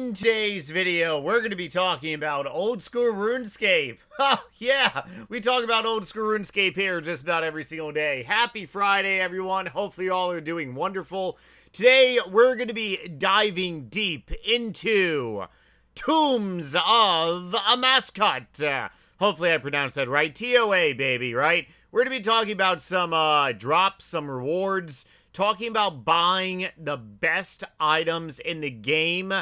In today's video, we're going to be talking about old school RuneScape. Oh, yeah, we talk about old school RuneScape here just about every single day. Happy Friday, everyone. Hopefully, all are doing wonderful. Today, we're going to be diving deep into Tombs of Amascut. Hopefully, I pronounced that right. TOA, baby, right? We're going to be talking about some drops, some rewards, talking about buying the best items in the game.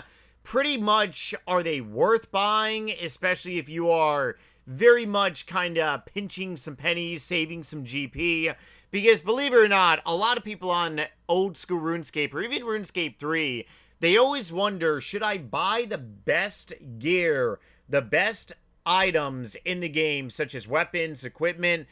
Pretty much, are they worth buying, especially if you are very much kind of pinching some pennies, saving some GP? Because believe it or not, a lot of people on old school RuneScape, or even RuneScape 3, they always wonder, should I buy the best gear, the best items in the game, such as weapons, equipment?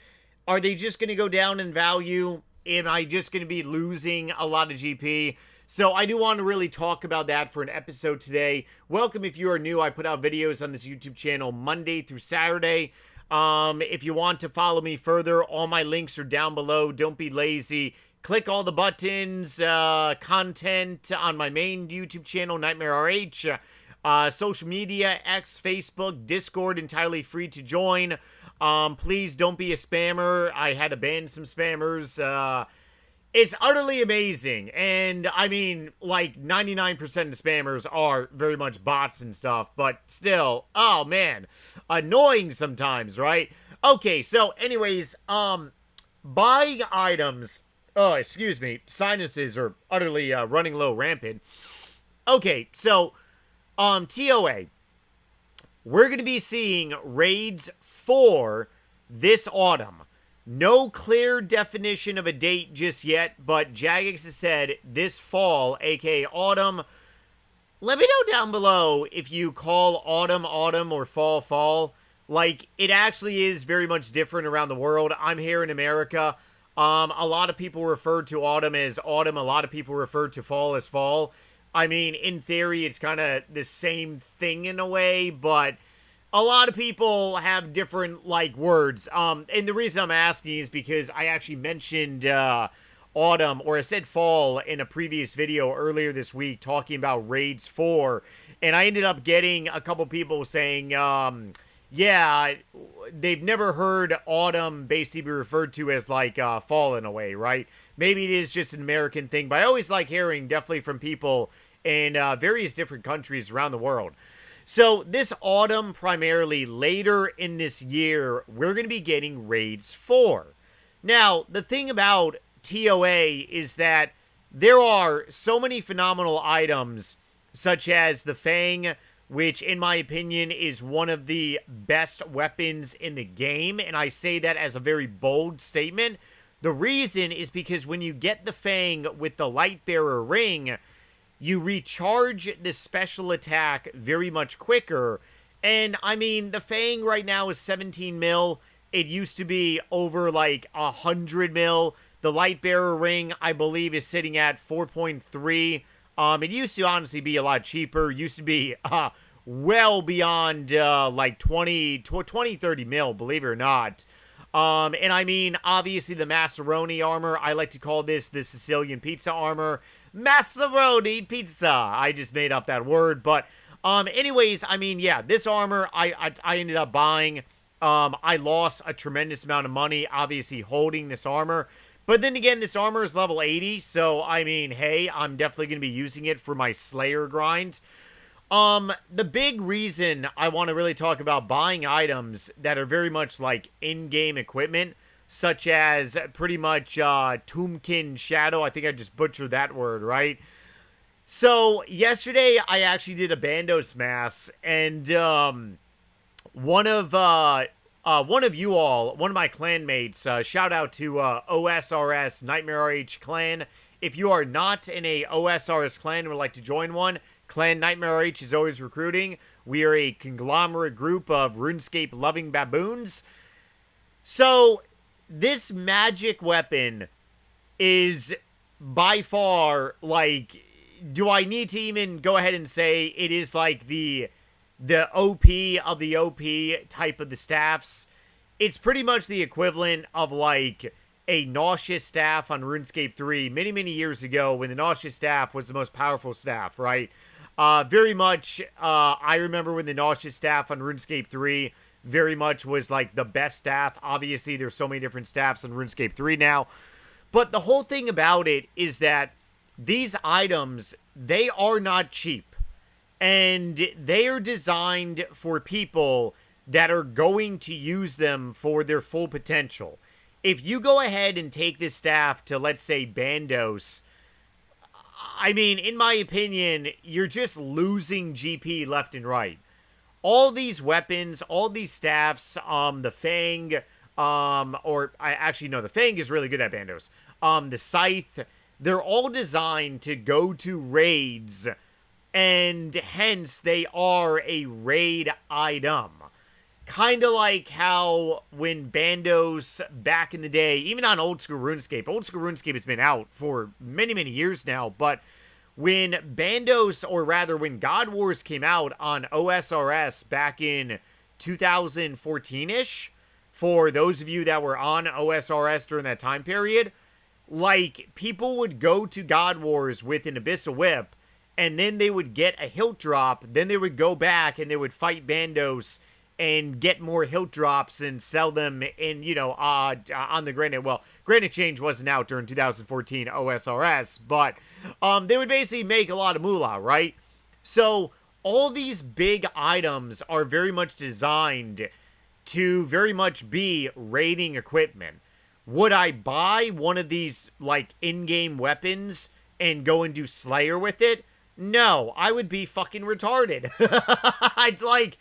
Are they just going to go down in value? Am I just going to be losing a lot of GP? So I do want to really talk about that for an episode today. Welcome if you are new. I put out videos on this YouTube channel Monday through Saturday. If you want to follow me further, all my links are down below. Don't be lazy. Click all the buttons, content on my main YouTube channel, Nightmare RH. Social media, X, Facebook, Discord, entirely free to join. Please don't be a spammer. I had to ban some spammers. It's utterly amazing. And I mean, like 99% of spammers are very much bots and stuff, but still, oh man, annoying sometimes, right? Okay, so anyways, buying items, oh, excuse me, sinuses are utterly running low rampant. Okay, so, TOA. We're going to be seeing raids for this autumn. No clear definition of a date just yet, but Jagex has said this fall, aka autumn. Let me know down below if you call autumn autumn or fall fall. Like, it actually is very much different around the world. I'm here in America. A lot of people refer to autumn as autumn. A lot of people refer to fall as fall. I mean, in theory, it's kind of the same thing in a way, but a lot of people have different, like, words. And the reason I'm asking is because I actually mentioned autumn, or I said fall, in a previous video earlier this week talking about raids 4, and I ended up getting a couple people saying, yeah, they've never heard autumn basically be referred to as, like, fall in a way, right? Maybe it is just an American thing, but I always like hearing definitely from people in various different countries around the world. So this autumn, primarily later in this year, we're going to be getting raids 4. Now, the thing about TOA is that there are so many phenomenal items, such as the Fang, which in my opinion is one of the best weapons in the game, and I say that as a very bold statement. The reason is because when you get the Fang with the Lightbearer ring, you recharge this special attack very much quicker. And, I mean, the Fang right now is 17 mil. It used to be over, like, 100 mil. The Lightbearer ring, I believe, is sitting at 4.3. It used to honestly be a lot cheaper. It used to be well beyond, like, 20, 30 mil, believe it or not. And I mean, obviously the Macaroni armor, I like to call this the Sicilian pizza armor. Macaroni pizza. I just made up that word, but, anyways, I mean, yeah, this armor, I ended up buying. I lost a tremendous amount of money, obviously, holding this armor. But then again, this armor is level 80, so, I mean, hey, I'm definitely going to be using it for my Slayer grind. The big reason I want to really talk about buying items that are very much like in-game equipment, such as pretty much Tombkin Shadow. I think I just butchered that word, right? So yesterday I actually did a Bandos mass, and one of you all, one of my clanmates, shout out to OSRS Nightmare RH clan. If you are not in a OSRS clan and would like to join one, Clan Nightmare RH is always recruiting. We are a conglomerate group of RuneScape-loving baboons. So, this magic weapon is by far, like, do I need to even go ahead and say it is like the OP of the OP type of the staffs? It's pretty much the equivalent of, like, a nauseous staff on RuneScape 3 many, many years ago when the nauseous staff was the most powerful staff, right? Very much, I remember when the Nauseous staff on RuneScape 3 very much was like the best staff. Obviously, there's so many different staffs on RuneScape 3 now. But the whole thing about it is that these items, they are not cheap. And they are designed for people that are going to use them for their full potential. If you go ahead and take this staff to, let's say, Bandos, I mean, in my opinion, you're just losing GP left and right. All these weapons, all these staffs, the Fang, the Fang is really good at Bandos. The Scythe, they're all designed to go to raids, and hence they are a raid item. Kind of like how when Bandos back in the day, even on Old School RuneScape has been out for many, many years now, but when Bandos, or rather when God Wars came out on OSRS back in 2014-ish, for those of you that were on OSRS during that time period, like, people would go to God Wars with an Abyssal Whip, and then they would get a hilt drop, then they would go back and they would fight Bandos and get more hilt drops and sell them in, on the Granite. Well, Granite Exchange wasn't out during 2014 OSRS, but they would basically make a lot of moolah, right? So all these big items are very much designed to very much be raiding equipment. Would I buy one of these, like, in-game weapons and go and do Slayer with it? No, I would be fucking retarded. I'd like...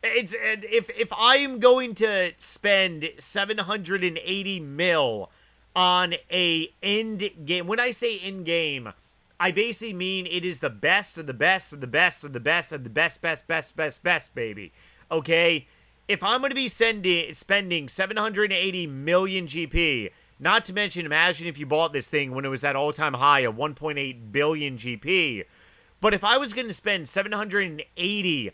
if I am going to spend 780 mil on a end game, when I say end game, I basically mean it is the best of the best of the best of the best of the best, baby. Okay? If I'm going to be spending 780 million GP, not to mention, imagine if you bought this thing when it was at all-time high of 1.8 billion GP, but if I was going to spend 780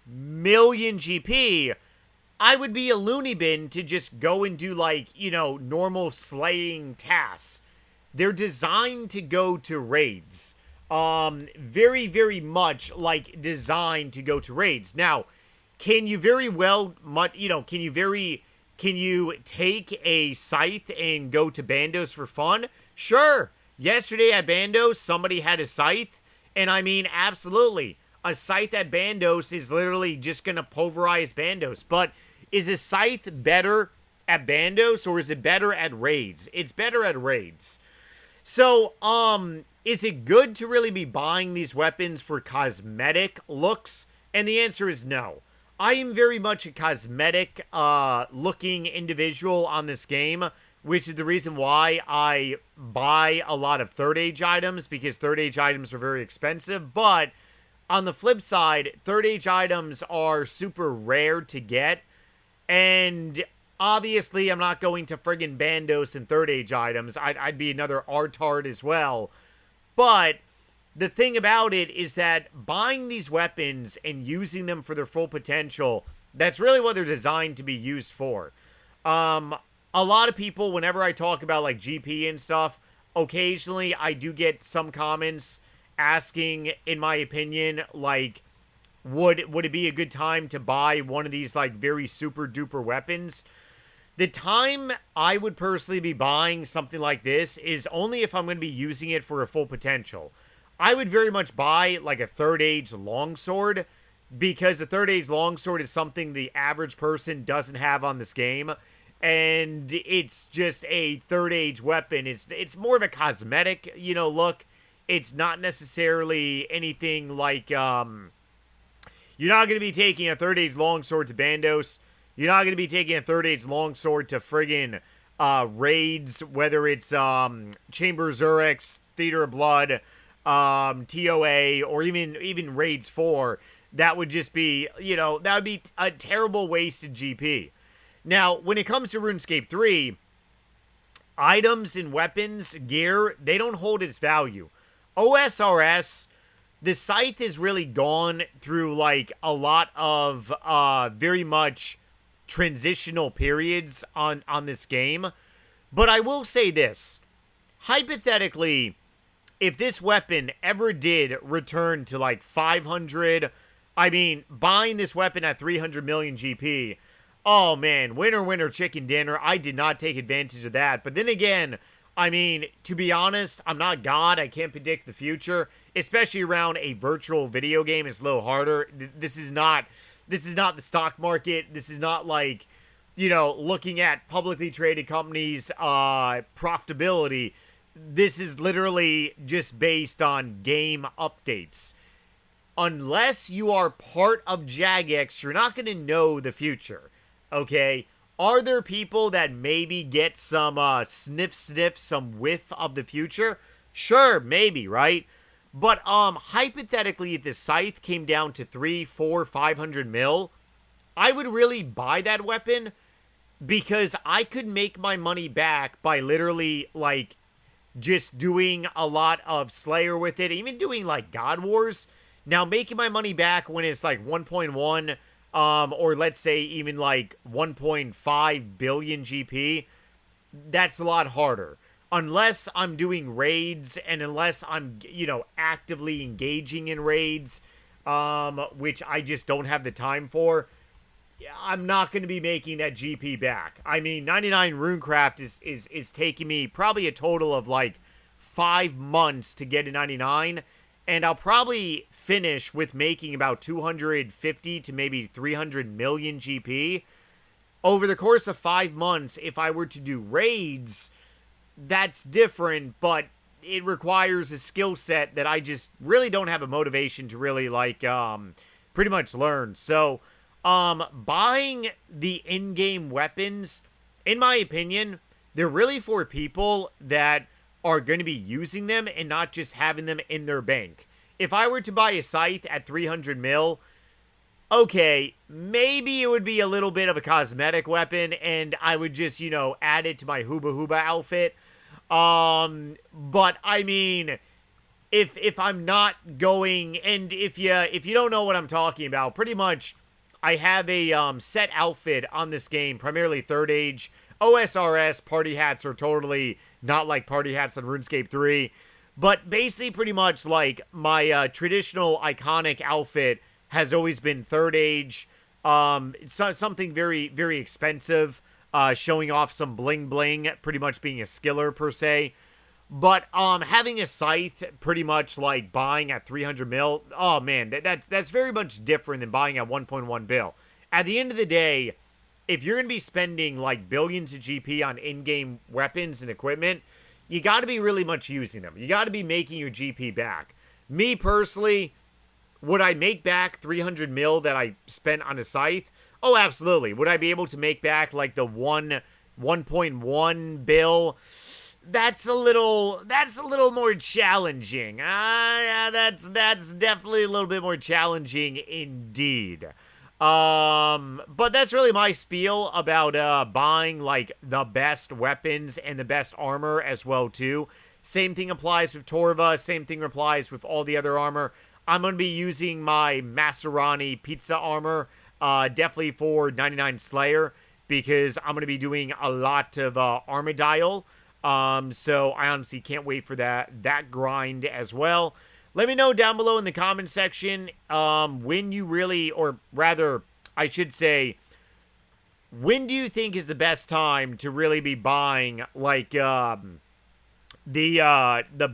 million GP, I would be a loony bin to just go and do, like, normal slaying tasks. They're designed to go to raids. Very, very much, like, designed to go to raids. Now, can you take a Scythe and go to Bandos for fun? Sure. Yesterday at Bandos, somebody had a Scythe, and I mean, absolutely. A Scythe at Bandos is literally just going to pulverize Bandos. But is a Scythe better at Bandos, or is it better at raids? It's better at raids. So, is it good to really be buying these weapons for cosmetic looks? And the answer is no. I am very much a cosmetic looking individual on this game, which is the reason why I buy a lot of Third Age items, because Third Age items are very expensive. But on the flip side, Third Age items are super rare to get, and obviously I'm not going to friggin' Bandos and Third Age items. I'd be another Artard as well. But the thing about it is that buying these weapons and using them for their full potential, that's really what they're designed to be used for. A lot of people, whenever I talk about, like, GP and stuff, occasionally I do get some comments asking, in my opinion, like, would it be a good time to buy one of these, like, very super duper weapons? The time I would personally be buying something like this is only if I'm going to be using it for a full potential. I would very much buy, like, a Third Age longsword, because the Third Age longsword is something the average person doesn't have on this game, and it's just a Third Age weapon. It's more of a cosmetic, look. It's not necessarily anything like, you're not going to be taking a Third Age longsword to Bandos. You're not going to be taking a Third Age longsword to friggin' raids, whether it's Chamber of Xurix, Theater of Blood, TOA, or even Raids 4. That would just be, that would be a terrible wasted GP. Now, when it comes to RuneScape 3, items and weapons, gear, they don't hold its value. OSRS, the Scythe has really gone through, like, a lot of very much transitional periods on this game. But I will say this. Hypothetically, if this weapon ever did return to like 500, I mean, buying this weapon at 300 million GP, oh man, winner, winner, chicken dinner. I did not take advantage of that. But then again, I mean, to be honest, I'm not God. I can't predict the future, especially around a virtual video game. It's a little harder. This is not the stock market. This is not like, you know, looking at publicly traded companies' profitability. This is literally just based on game updates. Unless you are part of Jagex, you're not going to know the future, okay? Are there people that maybe get some sniff, some whiff of the future? Sure, maybe, right? But hypothetically, if the scythe came down to 300, 400, 500 mil, I would really buy that weapon because I could make my money back by literally, like, just doing a lot of Slayer with it, even doing, like, God Wars. Now, making my money back when it's, like, 1.1, or let's say even, like, 1.5 billion GP, that's a lot harder. Unless I'm doing raids, and unless I'm, you know, actively engaging in raids, which I just don't have the time for, I'm not going to be making that GP back. I mean, 99 Runecraft is taking me probably a total of like 5 months to get to 99, and I'll probably finish with making about 250 to maybe 300 million GP. Over the course of 5 months, if I were to do raids, that's different, but it requires a skill set that I just really don't have a motivation to really, like, pretty much learn. So, buying the in-game weapons, in my opinion, they're really for people that are going to be using them and not just having them in their bank. If I were to buy a scythe at 300 mil, okay, maybe it would be a little bit of a cosmetic weapon and I would just, you know, add it to my Hooba Hooba outfit. But I mean, if I'm not going, and if you don't know what I'm talking about, pretty much I have a set outfit on this game, primarily third age. OSRS party hats are totally not like party hats on RuneScape 3. But basically pretty much like my traditional iconic outfit has always been third age. It's something very, very expensive, showing off some bling bling, pretty much being a skiller per se. But having a scythe, pretty much like buying at 300 mil, oh man, that's very much different than buying at 1.1 bill. At the end of the day, if you're going to be spending like billions of GP on in-game weapons and equipment, you got to be really much using them. You got to be making your GP back. Me personally, would I make back 300 mil that I spent on a scythe? Oh, absolutely. Would I be able to make back like the 1.1 bill? That's a little more challenging. Yeah, that's definitely a little bit more challenging indeed. But that's really my spiel about buying like the best weapons and the best armor as well too. Same thing applies with Torva, same thing applies with all the other armor. I'm going to be using my Maserani pizza armor, definitely for 99 Slayer, because I'm going to be doing a lot of Armadile. So I honestly can't wait for that grind as well. Let me know down below in the comment section when you really, or rather, I should say, when do you think is the best time to really be buying like the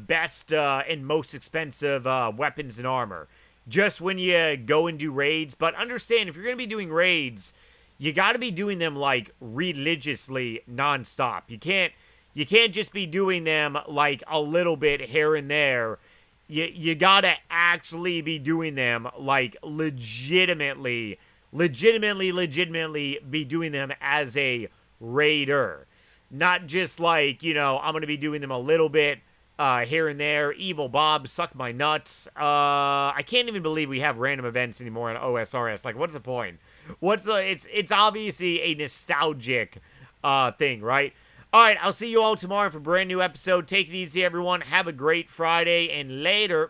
best and most expensive weapons and armor? Just when you go and do raids. But understand, if you're going to be doing raids, you got to be doing them like religiously nonstop. You can't just be doing them like a little bit here and there. You gotta actually be doing them like legitimately be doing them as a raider. Not just like, you know, I'm gonna be doing them a little bit here and there. Evil Bob, suck my nuts. I can't even believe we have random events anymore on OSRS. Like, what's the point? It's obviously a nostalgic thing, right? All right, I'll see you all tomorrow for a brand new episode. Take it easy, everyone. Have a great Friday, and later.